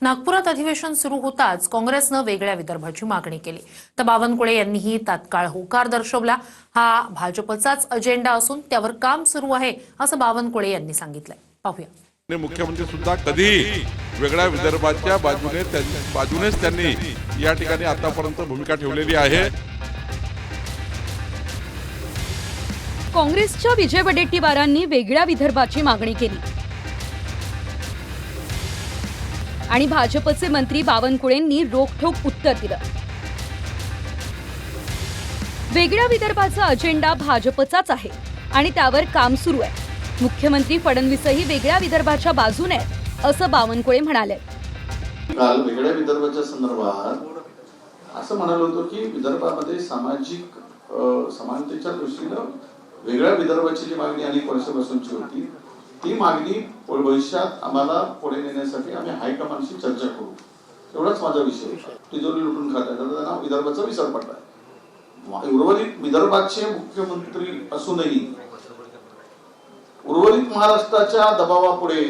नागपुरात अधिवेशन सुरू होताच काँग्रेसनं वेगळ्या विदर्भाची मागणी केली तर बावनकुळे यांनीही तात्काळ होकार दर्शवला। हा भाजपचाच अजेंडा असून त्यावर काम सुरू आहे असं बावनकुळे यांनी सांगितलंय। पाहूया। मुख्यमंत्री सुद्धा कधी वेगळ्या विदर्भाच्या बाजूनेच त्यांनी या ठिकाणी आतापर्यंत भूमिका ठेवलेली आहे। काँग्रेसच्या विजय वडेट्टीवारांनी वेगळ्या विदर्भाची मागणी केली आणि भाजपचे मंत्री बावनकुळेंनी रोखठोक उत्तर दिलं। वेगळ्या विदर्भाचा अजेंडा भाजपचाच आहे आणि त्यावर काम सुरू आहे। मुख्यमंत्री फडणवीसही वेगळ्या विदर्भाच्या बाजूने आहेत असं बावनकुळे म्हणाले। काल वेगळ्या विदर्भाच्या संदर्भात असं म्हणालो होतो की विदर्भामध्ये सामाजिक समानतेच्या दृष्टीनं वेगळ्या विदर्भाची जी मागणी अनेक वर्षापासूनची होती ती मागणी भविष्यात आम्हाला पुढे नेण्यासाठी आम्ही हायकमांडशी चर्चा करू, एवढाच माझा विषय होता। तिजोरी लुटून खात आहे त्यांना विदर्भाचा विसर पडलाय। उर्वरित विदर्भाचे मुख्यमंत्री असूनही उर्वरित महाराष्ट्राच्या दबावापुढे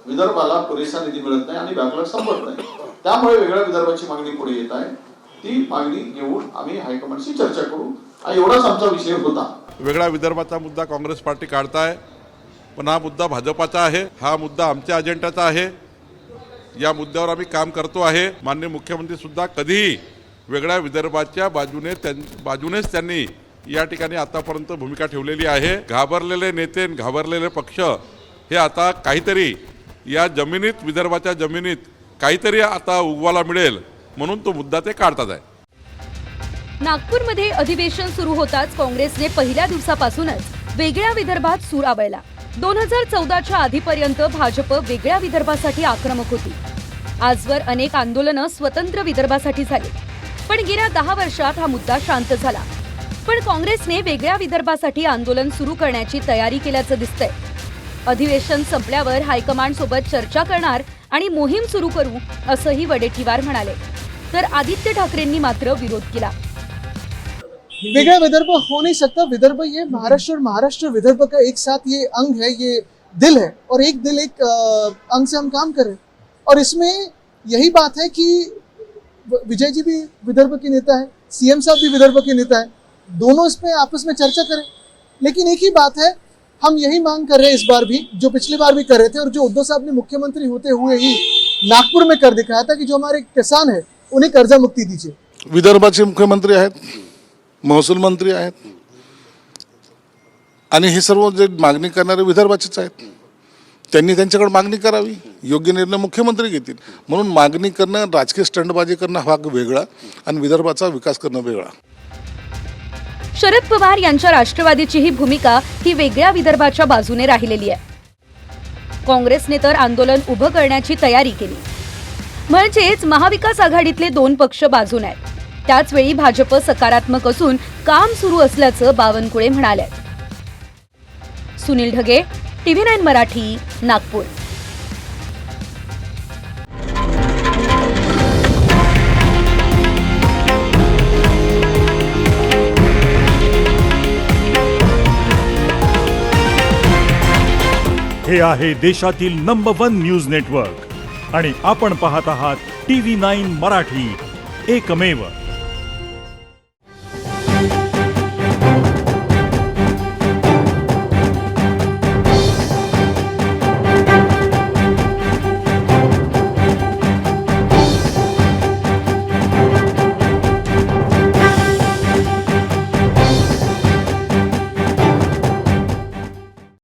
विदर्भाला पुरेसा निधी मिळत नाही आणि बॅकलॉग संपत नाही, त्यामुळे वेगळ्या विदर्भाची मागणी पुढे येत आहे। ती मागणी घेऊन आम्ही हायकमांडशी चर्चा करू, एवढाच आमचा विषय होता। वेगळ्या विदर्भाचा मुद्दा काँग्रेस पार्टी काढताय, पण हा मुद्दा भाजपाचा आहे, हा मुद्दा आमच्या अजेंड्याचा आहे। या मुद्द्यावर आम्ही काम करतो आहे। माननीय मुख्यमंत्री सुद्धा कधी वेगळ्या विदर्भाच्या बाजूनेच त्यांनी या ठिकाणी आतापर्यंत भूमिका ठेवलेली आहे। घाबरलेले नेते घाबरलेले पक्ष हे आता काहीतरी या जमिनीत विदर्भाच्या जमिनीत काहीतरी आता उगवायला मिळेल म्हणून तो मुद्दा ते काढतात आहे। नागपूरमध्ये अधिवेशन सुरू होताच काँग्रेसने पहिल्या दिवसापासूनच वेगळ्या विदर्भात सूर आवळला। 2014च्या आधीपर्यंत भाजप वेगळ्या विदर्भासाठी आक्रमक होती। आजवर अनेक आंदोलनं स्वतंत्र विदर्भासाठी झाली, पण गेल्या 10 वर्षात हा मुद्दा शांत झाला। पण काँग्रेसने वेगळ्या विदर्भासाठी आंदोलन सुरू करण्याची तयारी केल्याचं दिसतंय। अधिवेशन संपल्यावर हायकमांड सोबत चर्चा करणार आणि मोहीम सुरू करू असंही वडेट्टीवार म्हणाले, तर आदित्य ठाकरेंनी मात्र विरोध केला। वेगळा विदर्भ हो नहीं सकता। विदर्भ ये महाराष्ट्र और महाराष्ट्र विदर्भ का एक साथ ये अंग है, ये दिल है, और एक दिल एक अंग से हम काम करें। और इसमें यही बात है कि विजय जी भी विदर्भ के नेता है, सीएम साहब भी विदर्भ के नेता है, दोनों इस पे आपस में चर्चा करें। लेकिन एक ही बात है, हम यही मांग कर रहे हैं इस बार भी, जो पिछली बार भी कर रहे थे और जो उद्धव साहब ने मुख्यमंत्री होते हुए ही नागपुर में कर दिखाया था कि जो हमारे किसान है उन्हें कर्जा मुक्ति दीजिए। विदर्भाचे मुख्यमंत्री आहेत, महसूल मंत्री आहेत आणि हे सर्व जे मागणी करणारे विदर्भाचेच आहेत। त्यांनी त्यांच्याकडे मागणी करावी, योग्य निर्णय मुख्यमंत्री घेतील। म्हणून मागणी करणं, राजकीय स्टंटबाजी करणं हा वेगळा आणि विदर्भाचा विकास करणं वेगळा। शरद पवार यांच्या राष्ट्रवादीची ही भूमिका ही वेगळ्या विदर्भाच्या बाजूने राहिलेली आहे। काँग्रेसने तर आंदोलन उभं करण्याची तयारी केली, म्हणजेच महाविकास आघाडीतले 2 पक्ष बाजूने आहेत। त्याचवेळी भाजप सकारात्मक असून काम सुरू असल्याचं बावनकुळे म्हणाले। सुनील ढगे, TV9 मराठी, नागपूर। हे आहे देशातील नंबर 1 न्यूज नेटवर्क आणि आपण पाहत आहात TV9 मराठी, एकमेव।